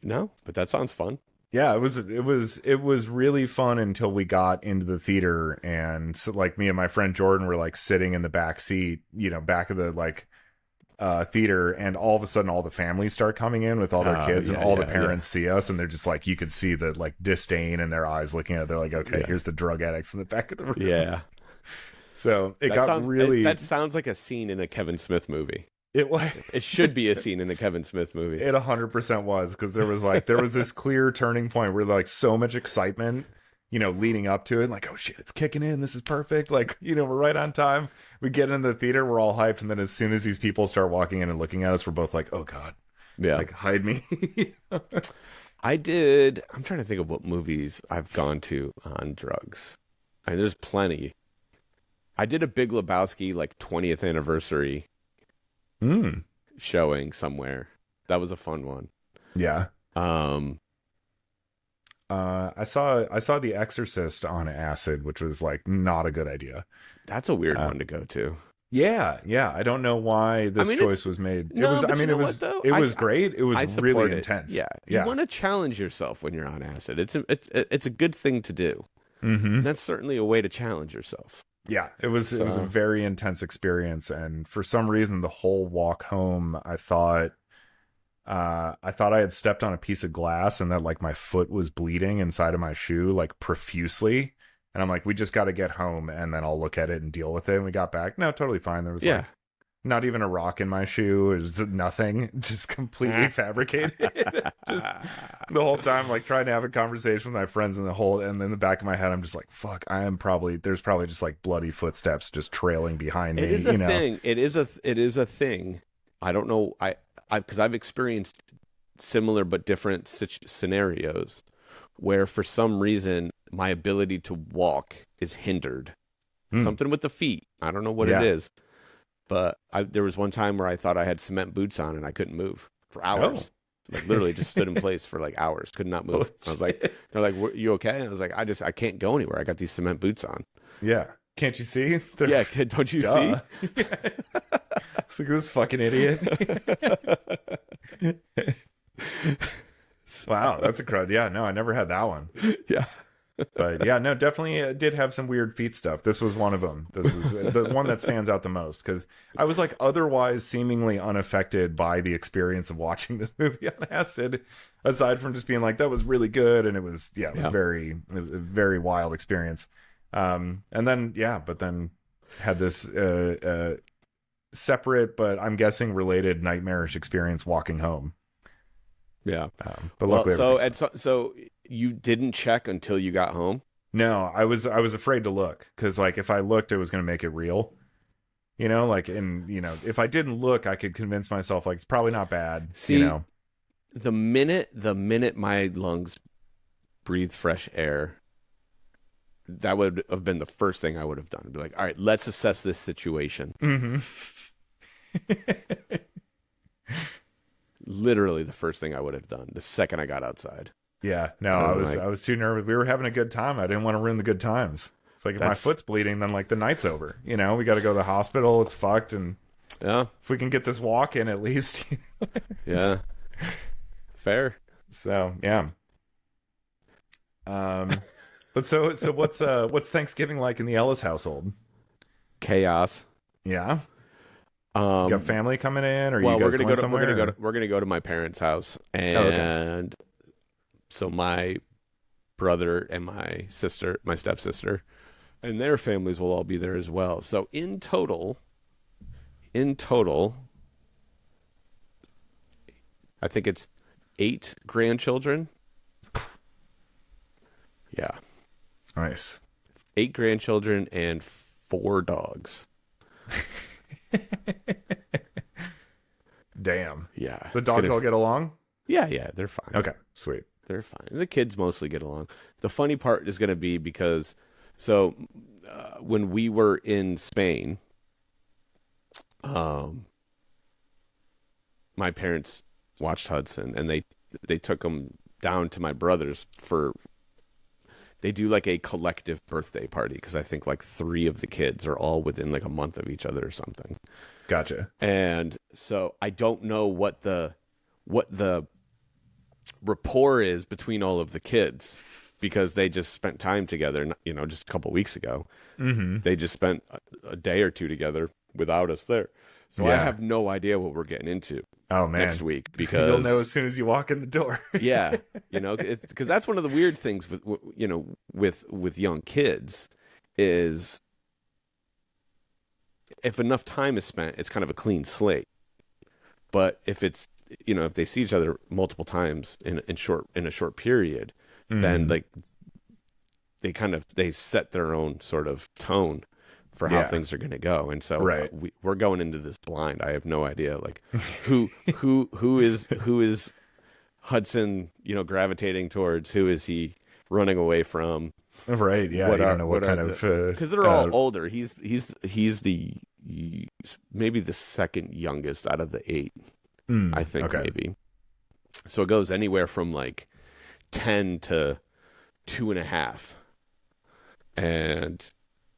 No, but that sounds fun. Yeah, it was really fun until we got into the theater, and so, like, me and my friend Jordan were like sitting in the back seat, back of the like theater, and all of a sudden all the families start coming in with all their kids, and all the parents see us, and they're just like, you could see the like disdain in their eyes looking at it. They're like, okay, here's the drug addicts in the back of the room. Yeah. So that sounds like a scene in a Kevin Smith movie. It should be a scene in a Kevin Smith movie. It 100% was, because there was this clear turning point where like so much excitement, leading up to it, like, oh shit, it's kicking in, this is perfect, like, we're right on time. We get in the theater, we're all hyped, and then as soon as these people start walking in and looking at us, we're both like, oh god, like, hide me. I'm trying to think of what movies I've gone to on drugs. And there's plenty. I did a Big Lebowski like 20th anniversary showing somewhere. That was a fun one. Yeah. I saw The Exorcist on acid, which was like not a good idea. That's a weird one to go to. Yeah. I don't know why this choice was made. It was great. It was really intense. Yeah. You want to challenge yourself when you're on acid. It's a good thing to do. Mm-hmm. That's certainly a way to challenge yourself. Yeah, it was a very intense experience, and for some reason, the whole walk home, I thought I had stepped on a piece of glass, and that like my foot was bleeding inside of my shoe like profusely, and I'm like, we just got to get home, and then I'll look at it and deal with it. And we got back, no, totally fine. There was like not even a rock in my shoe. It was nothing, just completely fabricated. Just the whole time, like trying to have a conversation with my friends, and in the back of my head, I'm just like, fuck, there's probably just like bloody footsteps just trailing behind me. It is a thing. It is a thing. I don't know. Because I've experienced similar but different scenarios where for some reason my ability to walk is hindered. Something with the feet. I don't know what it is. But there was one time where I thought I had cement boots on and I couldn't move for hours. Like literally just stood in place for like hours, could not move. I was like, they're like, you okay? And I was like, I can't go anywhere. I got these cement boots on. Yeah. Can't you see? Don't you see? It's like, this fucking idiot. Wow, that's a crud. Yeah, no, I never had that one. Yeah. But yeah, no, definitely did have some weird feet stuff. This was one of them. This was the one that stands out the most, because I was like otherwise seemingly unaffected by the experience of watching this movie on acid, aside from just being like, that was really good, and it was a very wild experience. But then had this separate but I'm guessing related nightmarish experience walking home. Yeah. But luckily, so you didn't check until you got home? No, I was afraid to look, because like if I looked, it was going to make it real. If I didn't look, I could convince myself like it's probably not bad. See, the minute my lungs breathe fresh air, that would have been the first thing I would have done. Be like, all right, let's assess this situation. Mm-hmm. Literally the first thing I would have done the second I got outside. Yeah, no, I was too nervous. We were having a good time. I didn't want to ruin the good times. It's like, if my foot's bleeding, then like the night's over. We got to go to the hospital. It's fucked. And if we can get this walk in at least. Yeah, fair. So yeah. But so what's Thanksgiving like in the Ellis household? Chaos. Yeah. You got family coming in, or Well, you guys going somewhere? we're gonna go to my parents' house, Oh, okay. and so my brother and my sister, my stepsister, and their families will all be there as well. So in total, I think it's 8 grandchildren. Yeah, Nice. 8 grandchildren and 4 dogs. Damn. Yeah, The dogs all get along? yeah, they're fine. Okay, sweet. They're fine. The kids mostly get along. The funny part is going to be because, so when we were in Spain, my parents watched Hudson, and they took them down to my brother's for. They do like a collective birthday party because I think like 3 of the kids are all within like a month of each other or something. Gotcha. And so I don't know what the rapport is between all of the kids because they just spent time together, just a couple weeks ago. Mm-hmm. They just spent a day or two together without us there. So I Yeah. have no idea what we're getting into Oh man, next week because you'll know as soon as you walk in the door. yeah, because that's one of the weird things with young kids is if enough time is spent, it's kind of a clean slate. But if it's if they see each other multiple times in a short period, then like they set their own sort of tone for how things are going to go. And so Right. we're going into this blind. I have no idea like who is Hudson, gravitating towards, who is he running away from? Right. Yeah. You don't know what kind of because they're all older. He's maybe the second youngest out of the 8. I think okay. maybe. So it goes anywhere from like 10 to 2.5. And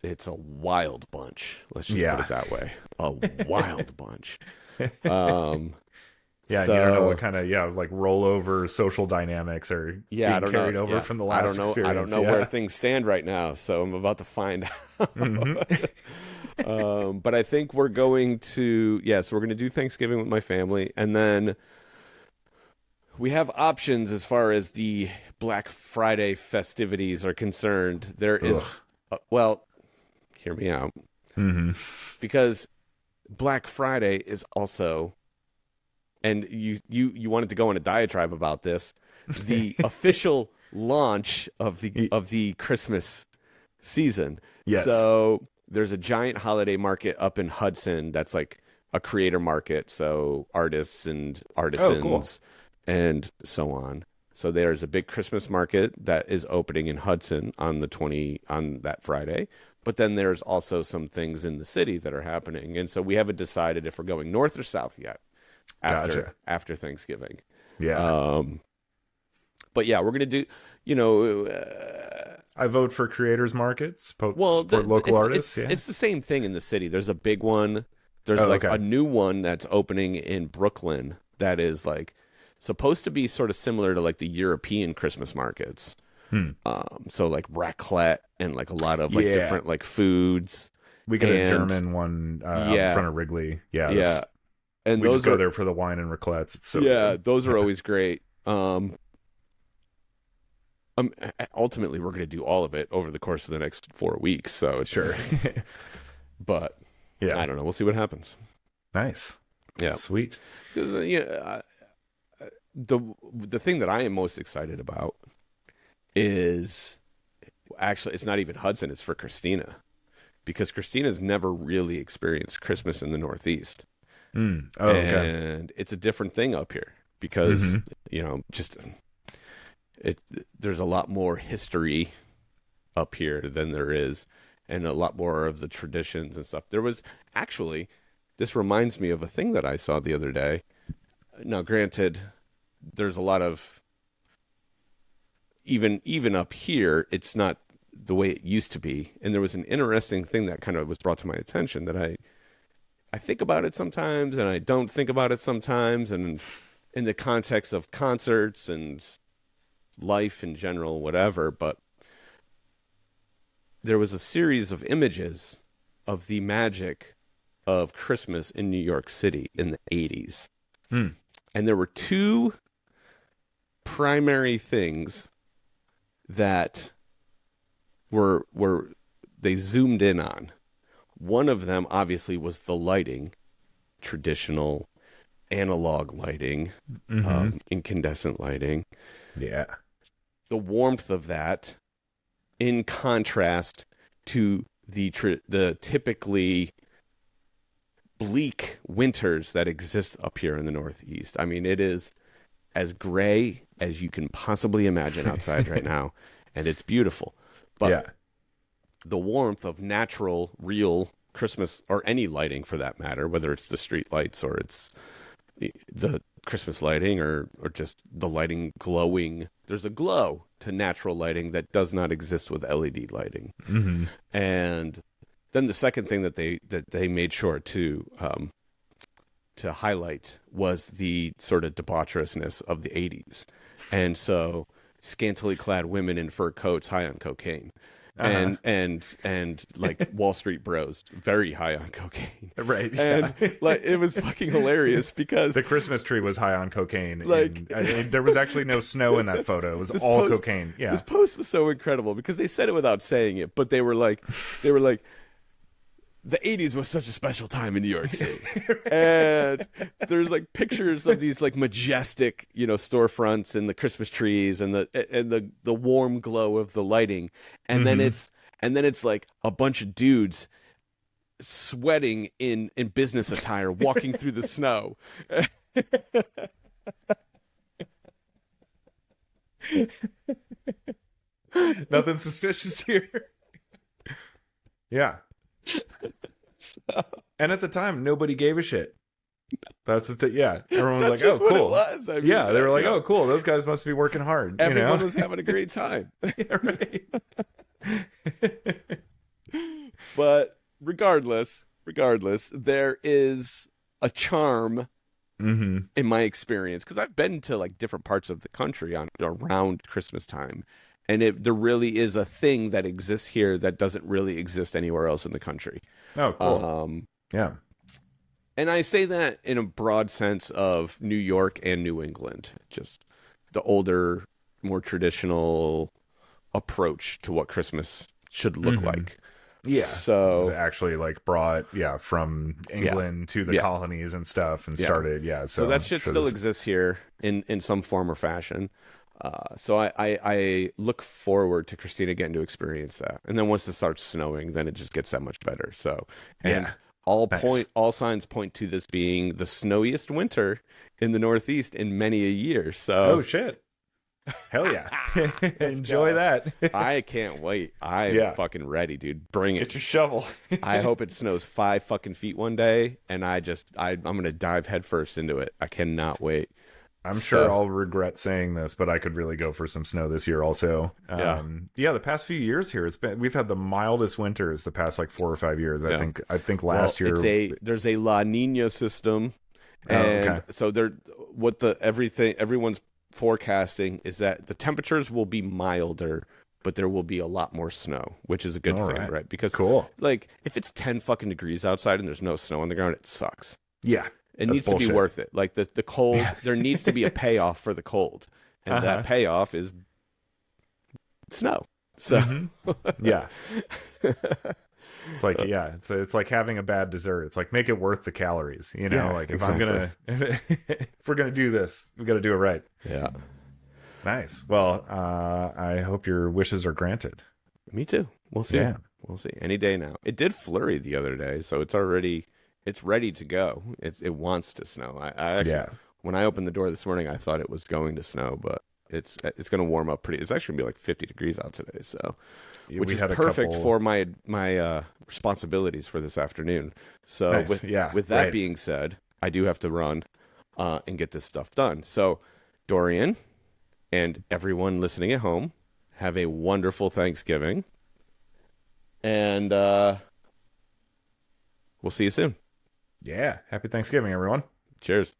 it's a wild bunch. Let's just put it that way. A wild bunch. Yeah, so, you don't know what kind of like rollover social dynamics are being carried over from the last experience. I don't know where things stand right now, so I'm about to find out. Mm-hmm. But I think we're going to so we're going to do Thanksgiving with my family, and then we have options as far as the Black Friday festivities are concerned. There is hear me out, because Black Friday is also. And you wanted to go on a diatribe about this, the official launch of the Christmas season. Yes. So there's a giant holiday market up in Hudson that's like a creator market, so artists and artisans and so on. So there's a big Christmas market that is opening in Hudson on that Friday. But then there's also some things in the city that are happening. And so we haven't decided if we're going north or south yet. After Thanksgiving. Yeah. But yeah, we're going to do, I vote for creators markets, support local artists. It's the same thing in the city. There's a big one. There's a new one that's opening in Brooklyn that is like supposed to be sort of similar to like the European Christmas markets. So like raclette and like a lot of like different like foods. We got a German one out in front of Wrigley. Yeah. And we those just go there for the wine and raclettes. It's so good. those are always great. Ultimately, we're going to do all of it over the course of the next 4 weeks. So sure, but I don't know. We'll see what happens. Nice. Yeah, sweet. The thing that I am most excited about is actually it's not even Hudson. It's for Christina, because Christina's never really experienced Christmas in the Northeast. And it's a different thing up here because there's a lot more history up here than there is, and a lot more of the traditions and stuff. There was actually, this reminds me of a thing that I saw the other day. Now, granted, there's a lot of even up here, it's not the way it used to be. And there was an interesting thing that kind of was brought to my attention that I think about it sometimes and I don't think about it sometimes, and in the context of concerts and life in general, whatever. But there was a series of images of the magic of Christmas in New York City in the 80s. Hmm. And there were two primary things that were they zoomed in on. One of them obviously was the lighting, traditional analog lighting, incandescent lighting. Yeah. The warmth of that in contrast to the typically bleak winters that exist up here in the Northeast. I mean, it is as gray as you can possibly imagine outside right now, and it's beautiful. But the warmth of natural, real Christmas, or any lighting for that matter, whether it's the street lights or it's the Christmas lighting or just the lighting glowing. There's a glow to natural lighting that does not exist with LED lighting. Mm-hmm. And then the second thing that they made sure to highlight was the sort of debaucherousness of the 80s. And so scantily clad women in fur coats high on cocaine. And like Wall Street bros, very high on cocaine. Right. And like it was fucking hilarious because the Christmas tree was high on cocaine. Like and there was actually no snow in that photo. It was all cocaine. Yeah. This post was so incredible because they said it without saying it, but they were like the 80s was such a special time in New York City. And there's like pictures of these like majestic, storefronts and the Christmas trees and the warm glow of the lighting. And then it's like a bunch of dudes sweating in business attire walking through the snow. Nothing suspicious here. Yeah. And at the time, nobody gave a shit. That's the thing. Yeah, everyone was That's like, "Oh, cool." What it was. I mean, yeah, they were like, "Oh, cool. Those guys must be working hard." Everyone was having a great time. Yeah, right. But regardless, there is a charm in my experience because I've been to like different parts of the country around Christmas time. And there really is a thing that exists here that doesn't really exist anywhere else in the country. Oh, cool. Yeah. And I say that in a broad sense of New York and New England. Just the older, more traditional approach to what Christmas should look like. Yeah. So it's actually like brought, from England to the colonies and stuff and started. Yeah. So that shit still exists here in some form or fashion. So I look forward to Christina getting to experience that. And then once it starts snowing, then it just gets that much better. So, and all signs point to this being the snowiest winter in the Northeast in many a year. So, oh shit. Hell yeah. Enjoy that. I can't wait. I'm fucking ready, dude. Bring it. Get your shovel. I hope it snows 5 fucking feet one day. And I'm going to dive headfirst into it. I cannot wait. I'm sure I'll regret saying this, but I could really go for some snow this year also. The past few years here, we've had the mildest winters the past like 4 or 5 years. I think last year there's a La Nina system, and so everyone's forecasting is that the temperatures will be milder, but there will be a lot more snow, which is a good thing, right? Because like if it's 10 fucking degrees outside and there's no snow on the ground, it sucks. Yeah. It needs to be worth it. Like the cold, there needs to be a payoff for the cold. And that payoff is snow. So, yeah. It's like, it's like having a bad dessert. It's like, make it worth the calories, like if we're going to do this, we got to do it right. Yeah. Nice. Well, I hope your wishes are granted. Me too. We'll see. Yeah. We'll see. Any day now. It did flurry the other day, so it's ready to go. It wants to snow. I actually, when I opened the door this morning, I thought it was going to snow, but it's going to warm up pretty. It's actually going to be like 50 degrees out today, so which is perfect for my responsibilities for this afternoon. So nice. with that being said, I do have to run and get this stuff done. So Dorian and everyone listening at home, have a wonderful Thanksgiving, and we'll see you soon. Yeah. Happy Thanksgiving, everyone. Cheers.